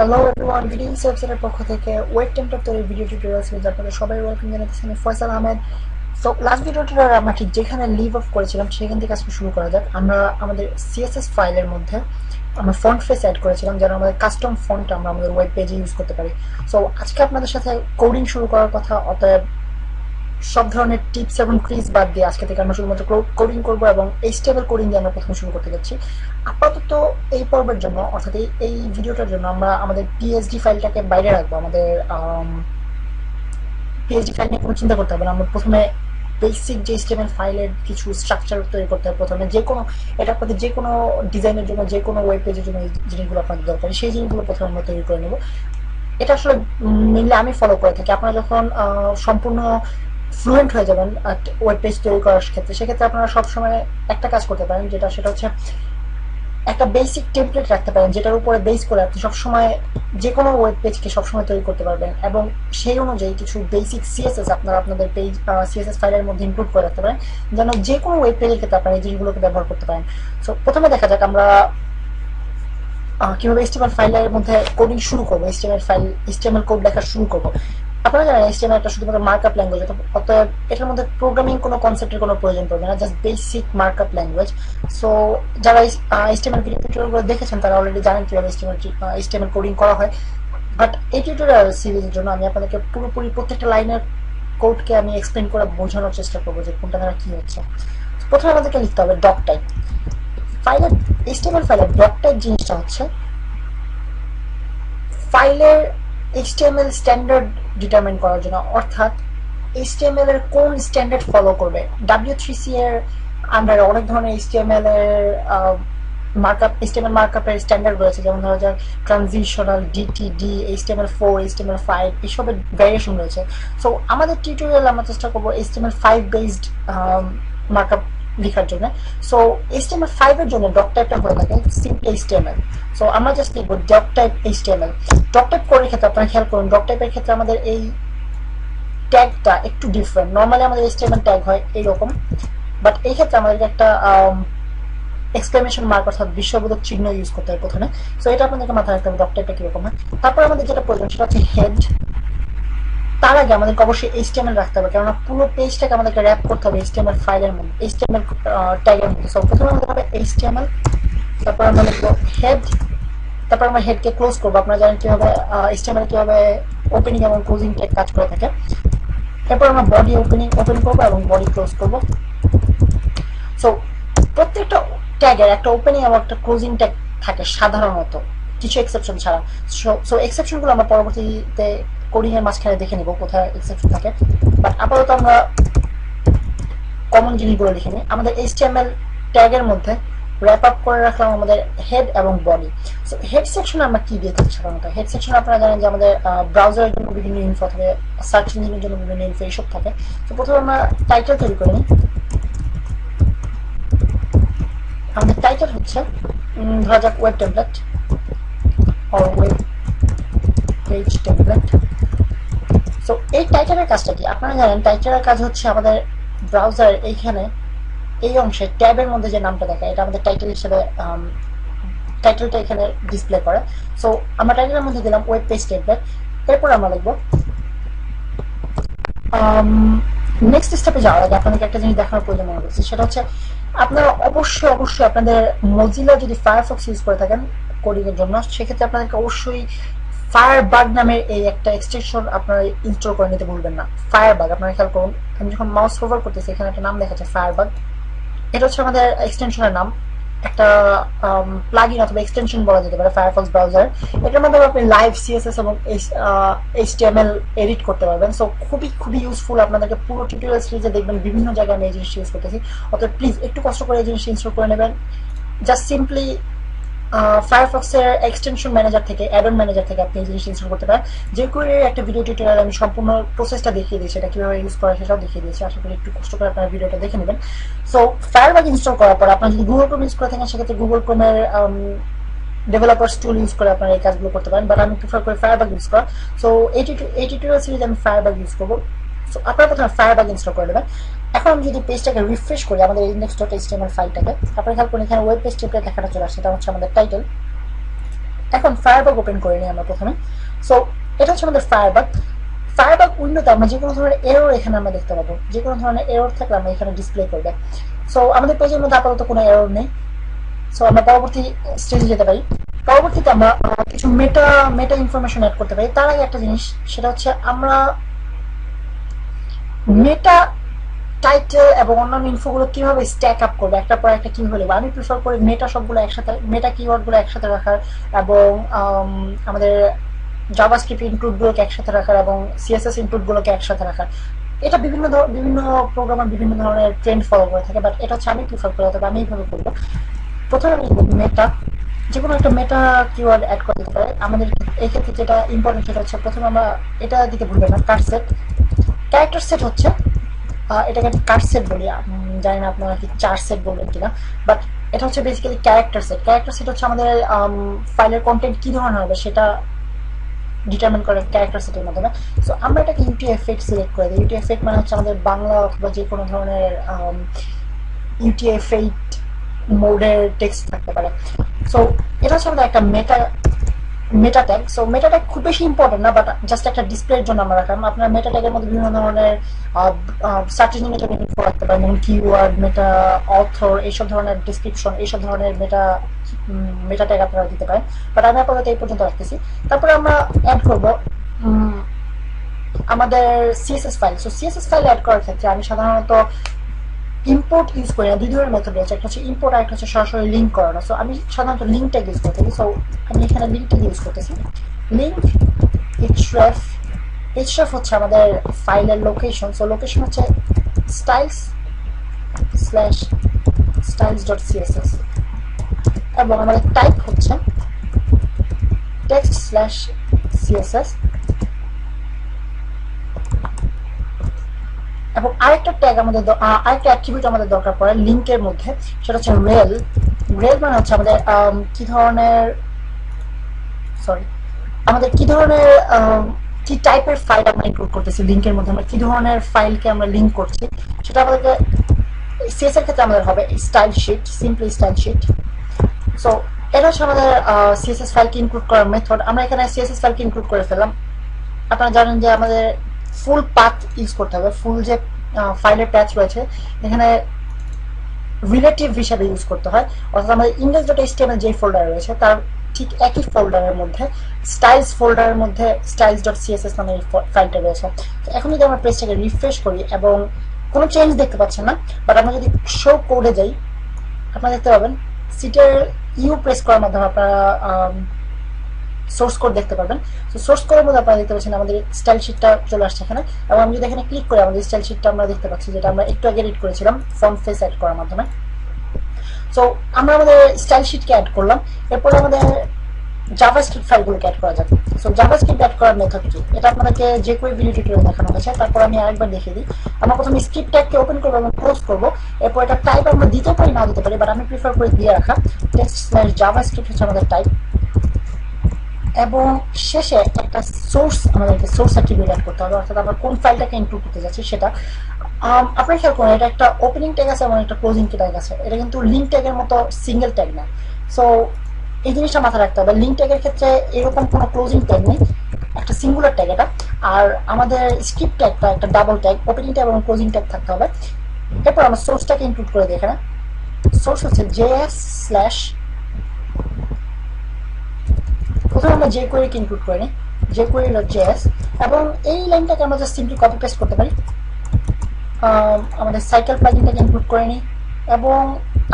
Hello everyone, video ওয়েবসাইটের পক্ষ থেকে ওয়েব টেমপ্লেট তৈরির ভিডিও টিউটোরিয়াল সিরিজ আপনাদের সবাই ওয়েলকাম জানাচ্ছি। আমি ফয়সাল আহমেদ। সো লাস্ট ভিডিওটা আমরা ঠিক যেখানে লিভ অফ করেছিলাম সেখান থেকে আজকে শুরু করা যাক। আমরা আমাদের সিএসএস ফাইলের মধ্যে আমরা ফন্ট ফেস অ্যাড করেছিলাম যেন আমাদের কাস্টম ফন্ট আমরা আমাদের ওয়েব পেজে ইউজ করতে পারি। সো আজকে আপনাদের সাথে কোডিং শুরু করার কথা, অতএব সব ধরনের টিপস এবং ট্রিক্স বাদ দিয়ে আজকে থেকে আমরা শুধুমাত্র কোডিং করবো এবং এইচটিএমএল কোডিং দিয়ে আমরা প্রথমে শুরু করতে যাচ্ছি। আপাতত এই পর্বের জন্য, অর্থাৎ এই ভিডিওটার জন্য আমরা আমাদের পিএইচডি ফাইলটাকে বাইরে রাখবো। আমাদের পিএইচডি ফাইল নিয়ে কোনো চিন্তা করতে হবে না। আমরা প্রথমে বেসিক যে এইচটিএমএল ফাইলের কিছু স্ট্রাকচার তৈরি করতে হবে। প্রথমে যে কোনো এটা আপনাদের যে কোনো ডিজাইনের জন্য, যে কোনো ওয়েব পেজের জন্য এই জিনিসগুলো আপনাদের দরকার, সেই জিনিসগুলো প্রথমে আমরা তৈরি করে নেব। এটা আসলে মেনলি আমি ফলো করে থাকি। আপনারা যখন সম্পূর্ণ ফ্লুয়েন্ট হয়ে যাবেন ওয়েব পেজ তৈরি করার ক্ষেত্রে, সেক্ষেত্রে আপনারা সবসময় একটা কাজ করতে পারেন, সেটা হচ্ছে একটা বেসিক টেমপ্লেট রাখতে পারেন, যেটার উপরে বেস করে আপনি সবসময় যে কোনো ওয়েব পেজকে সবসময় তৈরি করতে পারবেন এবং সেই অনুযায়ী কিছু বেসিক সিএসএস আপনারা আপনাদের পেজ সিএসএস ফাইলের মধ্যে ইনক্লুড করে রাখতে পারেন, যেন যে কোনো ওয়েব পেজের ক্ষেত্রে আপনারা এই জিনিসগুলোকে ব্যবহার করতে পারেন। সো প্রথমে দেখা যাক আমরা কিভাবে এইচটিএমএল ফাইলের মধ্যে কোডিং শুরু করবো, এইচটিএমএল কোড লেখা শুরু করবো। আপনারা জানেন এইচটিএমএল একটা শুধুমাত্র মার্কআপ ল্যাঙ্গুয়েজ, অতএব এটার মধ্যে প্রোগ্রামিং কোনো কনসেপ্টের কোনো প্রয়োজন পড়বে না, just basic markup language. So যারা এইচটিএমএল ভিডিও টিউটোরিয়ালগুলো দেখেছেন তারা অলরেডি জানেন কিভাবে এইচটিএমএল কোডিং করা হয়। বাট এই টিউটোরিয়াল সিরিজের জন্য আমি আপনাদেরকে পুরোপুরি প্রত্যেকটা লাইনের কোডকে আমি এক্সপ্লেন করে বোঝানোর চেষ্টা করবো যে কোনটা দ্বারা কি হচ্ছে। প্রথমে আমাদেরকে লিখতে হবে ডক টাইপ। ফাইলের এইচটিএমএল ফাইলের ডক টাইপ জিনিসটা হচ্ছে ফাইলের এইচটিএমএল স্ট্যান্ডার্ড ডিটারমাইন করার জন্য, অর্থাৎ এইচটিএমএল এর কোন স্ট্যান্ডার্ড ফলো করবে। W3C এর আন্ডারে অনেক ধরনের এইচটিএমএল এর এইচটিএমএল মার্কআপের স্ট্যান্ডার্ড রয়েছে, যেমন ধরা যাক ট্রানজিশনাল, ডিটিডি, HTML4, HTML5, এসবের ভ্যারিয়েশন রয়েছে। সো আমাদের টিউটোরিয়াল আমরা চেষ্টা করবো HTML5 বেসড মার্কআপ লেখার জন্য। সো HTML5 এর জন্য ডক টাইপটা হয়ে থাকে সিম্পল HTML। সো আমরা জাস্ট লিখবো doctype HTML। Doctype করার ক্ষেত্রে আপনারা খেয়াল করুন, ডক টাইপের ক্ষেত্রে আমাদের এই ট্যাগটা একটু ডিফারেন্ট। নর্মালি আমাদের HTML ট্যাগ হয় এইরকম, বাট এই ক্ষেত্রে আমাদেরকে একটা এক্সক্লেমেশন মার্ক অর্থাৎ বিস্ময়বোধক চিহ্ন ইউজ করতে হবে প্রথমে। সো এটা আপনাদেরকে মাথায় রাখতে হবে ডক টাইপটা কিরকম হয়। তারপর আমাদের যেটা প্রয়োজন সেটা হচ্ছে হেড। তার আগে আমাদেরকে অবশ্যই HTML রাখতে হবে, কেননা পুরো পেজটাকে আমাদেরকে র্যাপ করতে হবে HTML ফাইলের মধ্যে, HTML ট্যাগের মধ্যে। সো প্রথমে আমাদের হবে HTML, তারপর আমরা লিখবো হেড, তারপর আমরা হেডকে ক্লোজ করবো। আপনারা জানেন কিভাবে HTML কিভাবে ওপেনিং এবং ক্লোজিং ট্যাগ কাজ করে থাকে। এরপর আমরা বডি ওপেন করবো এবং বডি ক্লোজ করবো। সো প্রত্যেকটা ট্যাগের একটা ওপেনিং এবং একটা ক্লোজিং ট্যাগ থাকে সাধারণত, কিছু এক্সেপশন ছাড়া। সো এক্সেপশনগুলো আমরা পরবর্তীতে কোডিং এর মাঝখানে দেখে নিব কোথায় এক্সেপশন থাকে, বাট আপাতত আমরা কমন জিনিসগুলো লিখে নিই। আমাদের HTML ট্যাগের মধ্যে র্যাপ আপ করে রাখলাম আমাদের হেড এবং বডি। সো হেড সেকশনে আমরা কি দিয়ে থাকি সাধারণত? হেড সেকশনে আপনারা জানেন যে আমাদের ব্রাউজারের জন্য বিভিন্ন ইনফো থাকে, সার্চ ইঞ্জিনের জন্য বিভিন্ন ইনফো, এইসব থাকে। তো প্রথমে আমরা টাইটেল তৈরি করে নিই। আমাদের টাইটেল হচ্ছে ধরা যাক web template or web page template. So এই টাইটেলের কাজটা কি? আপনারা জানেন টাইটেলের কাজ হচ্ছে আমাদের ব্রাউজার এইখানে এই অংশে ট্যাবের মধ্যে যে নামটা দেখায় এটা আমাদের টাইটেল হিসেবে টাইটেলটা এখানে ডিসপ্লে করে। সো আমরা টাইটেলের মধ্যে দিলাম ওয়েব পেজ টেমপ্লেট। এরপর আমরা লিখবো নেক্সট স্টেপে যাওয়ার আগে আপনাদেরকে একটা জিনিস দেখানোর প্রয়োজন মনে করছি, সেটা হচ্ছে আপনারা অবশ্যই আপনাদের মজিলা যদি ফায়ারফক্স ইউজ করে থাকেন কোডিং এর জন্য, সেক্ষেত্রে আপনাদেরকে অবশ্যই ফায়ারবাগ নামের এই একটা এক্সটেনশন আপনারা ইনস্টল করে নিতে ভুলবেন না। ফায়ারবাগ আপনারা খেয়াল করুন, আমি যখন মাউস হোভার করতেছি এখানে একটা নাম দেখাচ্ছে ফায়ারবাগ। এটা হচ্ছে আমাদের এক্সটেনশনের নাম, একটা প্লাগইন অথবা এক্সটেনশন বলা যেতে পারে ফায়ারফক্স ব্রাউজার। এটার মধ্যে আপনি লাইভ সিএসএস এবং HTML এডিট করতে পারবেন। সো খুবই ইউজফুল। আপনাদেরকে পুরো টিউটোরিয়াল সিরিজে দেখবেন বিভিন্ন জায়গায় আমি এই জিনিসটা ইউজ করতেছি, অতএব প্লিজ একটু কষ্ট করে এই জিনিসটা ইনস্টল করে নেবেন। জাস্ট সিম্পলি ফায়ারফক্সের এক্সটেনশন ম্যানেজার থেকে, অ্যাডন ম্যানেজার থেকে আপনি এই জিনিসটা ইনস্টল করতে পারেন। যে করে একটা ভিডিও টিউটোরিয়াল আমি সম্পূর্ণ প্রসেসটা দেখিয়ে দিয়েছি, এটা কিভাবে ইউজ করা সেটাও দেখিয়ে দিয়েছি। আশা করি একটু কষ্ট করে আপনারা ভিডিওটা দেখে নেবেন। সো ফায়ারবাগ ইনস্টল করার পর আপনারা যদি গুগল ক্রোম ইউজ করে থাকেন, সেক্ষেত্রে গুগল ক্রোমের ডেভেলপার্স টুল ইউজ করে আপনারা এই কাজগুলো করতে পারেন, বাট আমি প্রিফার করি ফায়ারবাগ ইউজ করা। সো এই টিউটোরিয়াল সিরিজ আমি ফায়ারবাগ ইউজ করবো। সো আপনারা প্রথমে ফায়ারবাগ ইনস্টল করে নেবেন। এখন আমি যদি পেজটাকে রিফ্রেশ করি আমাদের index.html ফাইলটাকে, আপনারা খেয়াল করুন এখানে ওয়েব পেজ টেমপ্লেট লেখাটা চলে আসছে, সেটা হচ্ছে আমাদের টাইটেল। এখন ফায়ারবাগ ওপেন করে নিই আমরা প্রথমে। সো এটা হচ্ছে আমাদের ফায়ারবাগ। ফায়ারবাগ উইন্ডোতে আমরা যে কোনো ধরনের এরর এখানে আমরা দেখতে পাবো, যে কোনো ধরনের এরর থাকলে আমরা এখানে ডিসপ্লে করবে। সো আমাদের পেজের মধ্যে আপাতত কোনো এরর নেই। সো আমরা পরবর্তী স্টেজে যেতে পারি। পরবর্তীতে আমরা কিছু মেটা মেটা ইনফরমেশন অ্যাড করতে পারি। তার আগে একটা জিনিস, সেটা হচ্ছে আমরা মেটা টাইটেল এবং অন্যান্য ইনফোগুলো কিভাবে স্ট্যাক আপ করবে, একটা পর একটা কিভাবে লিখবো। আমি প্রিফার করি মেটা সবগুলো একসাথে, মেটা কিওয়ার্ডগুলো একসাথে রাখার এবং আমাদের জাভাস্ক্রিপ্ট ইনক্লুডগুলোকে একসাথে রাখার এবং সিএসএস ইনক্লুডগুলোকে একসাথে রাখার। এটা বিভিন্ন প্রোগ্রামার বিভিন্ন ধরনের ট্রেন্ড ফলো করে থাকে, বাট এটা হচ্ছে আমি প্রিফার করি, তবে আমি এইভাবে করবো। প্রথমে আমি লিখবো মেটা, যে কোনো একটা মেটা কিওয়ার্ড অ্যাড করে দিতে পারে। আমাদের এই ক্ষেত্রে যেটা ইম্পর্টেন্ট সেটা হচ্ছে প্রথমে আমরা এটা দিতে ভুলবেন না, কার্ড সেট। ক্যারেক্টার সেট হচ্ছে এটাকে আমি কার্ড সেট বলি, জানি না আপনারা কি চার সেট বলবেন কিনা, বাট এটা হচ্ছে basically character set. Character set হচ্ছে আমাদের ফাইলের কন্টেন্ট কি ধরনের হবে সেটা ডিটারমিন করে ক্যারেক্টার সেটের মাধ্যমে। সো আমরা এটাকে ইউটিএফ8 সিলেক্ট করে দিই। ইউটিএফ8 মানে হচ্ছে আমাদের বাংলা অথবা যে কোনো ধরনের ইউটিএফ8 মোডের টেক্সট থাকতে পারে। সো এটা হচ্ছে আমাদের একটা মেটা ট্যাগ। সো মেটা ট্যাগ খুব বেশি ইম্পর্টেন্ট না, বাট জাস্ট একটা ডিসপ্লের জন্য আমরা রাখলাম। আপনার মেটা ট্যাগের মধ্যে বিভিন্ন ধরনের সার্চ ইঞ্জিনের জন্য ইনফো রাখতে পারেন, যেমন কিওয়ার্ড, মেটা অথর, এইসব ধরনের ডিসক্রিপশন, এইসব ধরনের মেটা ট্যাগ আপনারা দিতে পারেন, বাট আমি আপাতত এই পর্যন্ত রাখতেছি। তারপরে আমরা অ্যাড করব আমাদের CSS file. So CSS file add করার ক্ষেত্রে আমি সাধারণত ইম্পোর্ট ইউজ করি না। দুই ধরনের মেথড রয়েছে, একটা হচ্ছে ইম্পোর্ট আর একটা হচ্ছে সরাসরি লিঙ্ক করানো। সো আমি সাধারণত লিঙ্ক ট্যাগ ইউজ করতেছি। সো আমি এখানে লিঙ্ক ট্যাগ ইউজ করতেছি। লিঙ্ক href হচ্ছে আমাদের ফাইলের লোকেশন। সো লোকেশন হচ্ছে styles/styles.css এবং আমাদের টাইপ হচ্ছে text/css এবং আরেকটা ট্যাগ আমাদের আরেকটা অ্যাট্রিবিউট আমাদের দরকার পড়ে লিঙ্কের মধ্যে, সেটা হচ্ছে রেল। রেল মানে হচ্ছে আমাদের কি ধরনের কি টাইপের ফাইল আমরা ইনক্লুড করতেছি লিঙ্কের মধ্যে, আমরা কি ধরনের ফাইলকে আমরা লিঙ্ক করছি সেটা আমাদেরকে সিএস এর ক্ষেত্রে আমাদের হবে style sheet, simply style sheet. So এটা হচ্ছে আমাদের সিএসএস ফাইলকে ইনক্লুড করার মেথড। আমরা এখানে সিএসএস ফাইলকে ইনক্লুড করে ফেললাম। আপনারা জানেন যে আমাদের ফুল পাথ ইউজ করতে হবে। ফুল যে ফাইলের প্যাচ রয়েছে এখানে রিলেটিভ হিসাবে ইউজ করতে হয়, অর্থাৎ আমাদের index.html যে ফোল্ডার রয়েছে তার ঠিক একই ফোল্ডারের মধ্যে স্টাইলস ফোল্ডারের মধ্যে styles.css নামে এই ফাইলটা রয়েছে। এখন যদি আমরা পেজটাকে রিফ্রেশ করি এবং কোনো চেঞ্জ দেখতে পাচ্ছেন না, বাট আমরা যদি শো কোডে যাই আপনারা দেখতে পাবেন সিটের ইউ প্রেস করার মাধ্যমে আপনারা সোর্স কোড দেখতে পারবেন। তো সোর্স কোডের মধ্যে আপনারা দেখতে পাচ্ছেন আমাদের স্টাইল শিটটা চলে আসছে এখানে, এবং আমি যদি এখানে ক্লিক করি আমাদের স্টাইল শিটটা আমরা দেখতে পাচ্ছি, যেটা আমরা একটু আগে এডিট করেছিলাম ফন্ট ফেস অ্যাড করার মাধ্যমে। সো আমরা আমাদের স্টাইল শিটকে অ্যাড করলাম, এরপর আমাদের জাভাস্ক্রিপ্ট ফাইলগুলোকে অ্যাড করা যাবে। সো জাভাস্ক্রিপ্ট অ্যাড করার মেথড কি, এটা আপনাদেরকে যে কোনো ভিডিও টিউটোরিয়ালে দেখানো হয়েছে। তারপর আমি আরেকবার দেখিয়ে দিই। আমরা প্রথমে স্ক্রিপ্ট ট্যাগকে ওপেন করবো এবং ক্লোজ করবো। এরপর এটা টাইপ আমরা দিতে পারি না দিতে পারি, বাট আমি প্রিফার করে দিয়ে রাখা। text/javascript হচ্ছে আমাদের টাইপ, এবং শেষে একটা আমাদেরকে সোর্স অ্যাট্রিবিউট অ্যাড করতে হবে, অর্থাৎ আমরা কোন ফাইলটাকে ইনক্লুড করতে যাচ্ছি সেটা। আপনারা খেয়াল করুন এটা একটা ওপেনিং ট্যাগ আছে এবং একটা ক্লোজিং ট্যাগ আছে, এটা কিন্তু লিঙ্ক ট্যাগের মতো সিঙ্গেল ট্যাগ না। সো এই জিনিসটা মাথায় রাখতে হবে। লিঙ্ক ট্যাগের ক্ষেত্রে এরকম কোনো ক্লোজিং ট্যাগ নেই, একটা সিঙ্গুলার ট্যাগ এটা। আর আমাদের স্ক্রিপ্ট ট্যাগটা একটা ডাবল ট্যাগ, ওপেনিং ট্যাগ এবং ক্লোজিং ট্যাগ থাকতে হবে। এরপর আমরা সোর্সটাকে ইনক্লুড করে দিই এখানে। সোর্স হচ্ছে js/ প্রথমে আমরা jQuery কে ইনক্লুড করে নিই, jQuery.js, এবং এই লাইনটাকে আমরা জাস্ট সিম্পলি কপি পেস্ট করতে পারি। আমাদের সাইকেল প্লাগইনটাকে ইনক্লুড করে নিই, এবং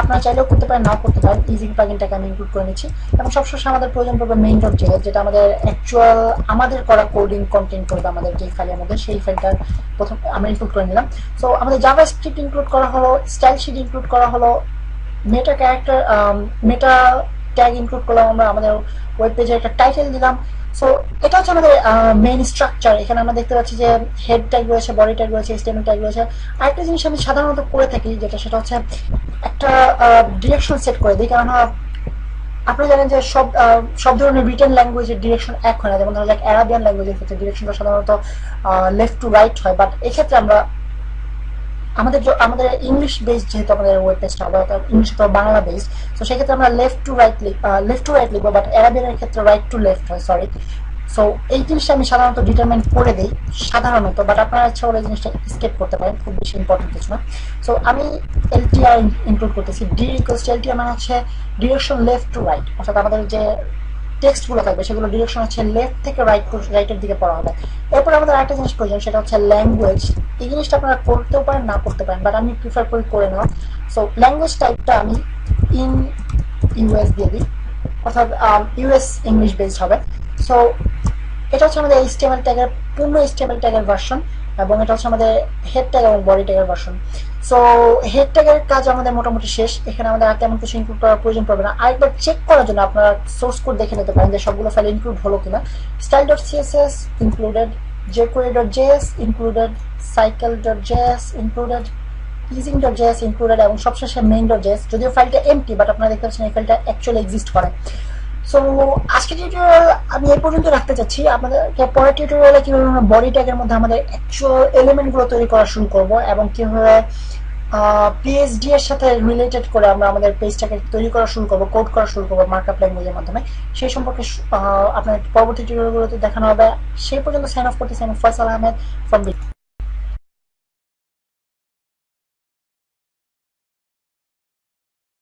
আপনারা চাইলেও করতে পারেন, নাও করতে পারেন। ইজি প্লাগইনটাকে আমি ইনক্লুড করে নিচ্ছি, এবং সবসময় আমাদের প্রয়োজন পড়বে main.js, যেটা আমাদের অ্যাকচুয়াল আমাদের করা কোডিং কন্টেন্ট করবে আমাদের যে ফাইলের মধ্যে, সেই ফাইলটা প্রথম আমরা ইনক্লুড করে নিলাম। সো আমাদের জাভাস্ক্রিপ্ট ইনক্লুড করা হলো, স্টাইল শিট ইনক্লুড করা হলো, মেটা ট্যাগ ইনক্লুড করলাম, আমরা আমাদের ওয়েব পেজে একটা টাইটেল দিলাম। সো এটা হচ্ছে আমাদের মেইন স্ট্রাকচার। এখানে আমরা দেখতে পাচ্ছি যে হেড ট্যাগ রয়েছে, বডি ট্যাগ রয়েছে, HTML ট্যাগ রয়েছে। আরেকটা জিনিস আমি সাধারণত করে থাকি যেটা, সেটা হচ্ছে একটা ডিরেকশন সেট করে দিই, কারণ আপনারা জানেন যে সব ধরনের রিটেন ল্যাঙ্গুয়েজের ডিরেকশন এক হয় না। যেমন ধরো অ্যারাবিয়ান ল্যাঙ্গুয়েজের ক্ষেত্রে ডিরেকশনটা সাধারণত লেফট টু রাইট হয়, বাট এক্ষেত্রে আমরা আমাদের ইংলিশ বেসড, যেহেতু আমাদের ওয়েব পেজটা হবে ইংলিশ অথবা বাংলা বেসড, তো সেক্ষেত্রে আমরা লেফট টু রাইট লিখবো, বাট অ্যারাবিয়ানের ক্ষেত্রে রাইট টু লেফট হয়, সরি। সো এই জিনিসটা আমি সাধারণত ডিটারমাইন করে দিই সাধারণত, বাট আপনারা ইচ্ছা হলে এই জিনিসটা স্কেপ করতে পারেন, খুব বেশি ইম্পর্টেন্ট কিছু না। সো আমি এলটিআর ইনক্লুড করতেছি। ডি ইকুয়ালস টু এলটিআর মানে হচ্ছে ডিরেকশন লেফট টু রাইট, অর্থাৎ আমাদের যে টেক্সটগুলো থাকবে সেগুলো ডিরেকশন হচ্ছে লেফট থেকে রাইটের দিকে পড়া হবে। এরপর আমাদের আরেকটা জিনিস প্রয়োজন, সেটা হচ্ছে ল্যাঙ্গুয়েজ। এই জিনিসটা আপনারা করতেও পারেন, না করতে পারেন, বাট আমি প্রিফার করি করে নেওয়া। সো ল্যাঙ্গুয়েজ টাইপটা আমি ইন ইউএস দিয়ে দিই, অর্থাৎ ইউএস ইংলিশ বেসড হবে। সো এটা হচ্ছে আমাদের এইচটিএমএল ট্যাগের পূর্ণ এইচটিএমএল ট্যাগের ভার্সন, এবং এটা হচ্ছে আমাদের হেড ট্যাগ এবং বডি ট্যাগের ভার্সন। সো হেড ট্যাগের কাজ আমাদের মোটামুটি শেষ, এখানে আমাদের আর তেমন কিছু ইনক্লুড করার প্রয়োজন পড়বে না। আরেকবার চেক করার জন্য আপনারা সোর্স কোড দেখে নিতে পারেন যে সবগুলো ফাইল ইনক্লুড হলো কিনা। style.css included, jQuery.js included, cycle.js included, easing.js included, এবং সবশেষে main.js, যদিও ফাইলটা এমটি, বাট আপনারা দেখতে পাচ্ছেন এই ফাইলটা অ্যাকচুয়ালি এক্সিস্ট করে। সো আজকের টিউটোরিয়াল আমি এই পর্যন্ত রাখতে চাচ্ছি। আমাদেরকে পরের টিউটোরিয়ালে কিভাবে আমরা বডি ট্যাগের মধ্যে আমাদের অ্যাকচুয়াল এলিমেন্টগুলো তৈরি করা শুরু করব, এবং কিভাবে পিএইচডি এর সাথে রিলেটেড করে আমরা আমাদের পেজটাকে তৈরি করা শুরু করব, কোড করা শুরু করব মার্কআপ ল্যাঙ্গুয়েজের মাধ্যমে, সেই সম্পর্কে আপনার পরবর্তী টিউটোরিয়ালগুলোতে দেখানো হবে। সেই পর্যন্ত সাইন অফ করতেছি আমি ফয়সাল আহমেদ ফ্রম